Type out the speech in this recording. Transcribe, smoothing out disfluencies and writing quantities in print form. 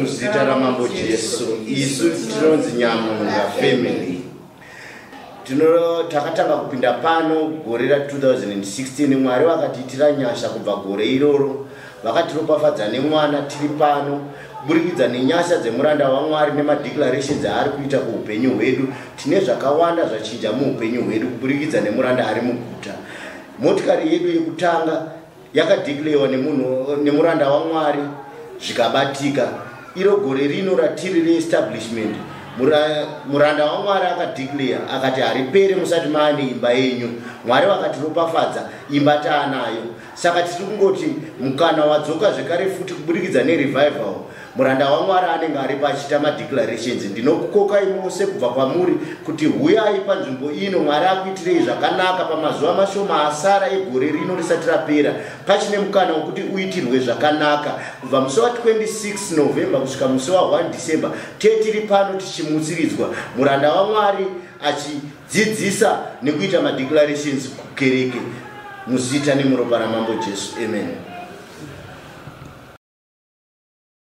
Zita ramambo Jesu isu tinonzi Nyamunga family. Takatanga kupinda pano gore ra 2016 Mwari wakatiitira nyasha kubva gore iroro vakatiropafadza nemwana tiri pano kuburikidza nenyasha dzemuranda waMwari nemadeclarations aari kuita kuupenyu hwedu. Tine zvakawanda zvachinja muupenyu hwedu kuburikidza nemuranda ari muguta. Motikari yedu yekutanga yakadeclarewa nemuranda waMwari zvikabatika. Iro gore rino ratiri reestablishment muranda waMwari akadeclare akati haripere musati maane imba yenyu. Mwari wakatiropafadza imba taanayo. Saka tiri kungoti mukana wadzoka zvekare futi kuburikidza nerevival. Muranda waMwari anenge ari paachita madeclarations. Ndinokukokai mose kubva kwamuri kuti huyai panzvimbo ino Mwari akuitirei zvakanaka pamazuva mashoma asara egore rino risati rapera. Pachine mukana wekuti uitirwe zvakanaka kubva musi wa 26 November kusvika musi wa 1 December. Tiri pano tichimutsiridzwa muranda waMwari achidzidzisa nekuita madeclarations kukereke muzita nemuropa ramambo Jesu. Amen.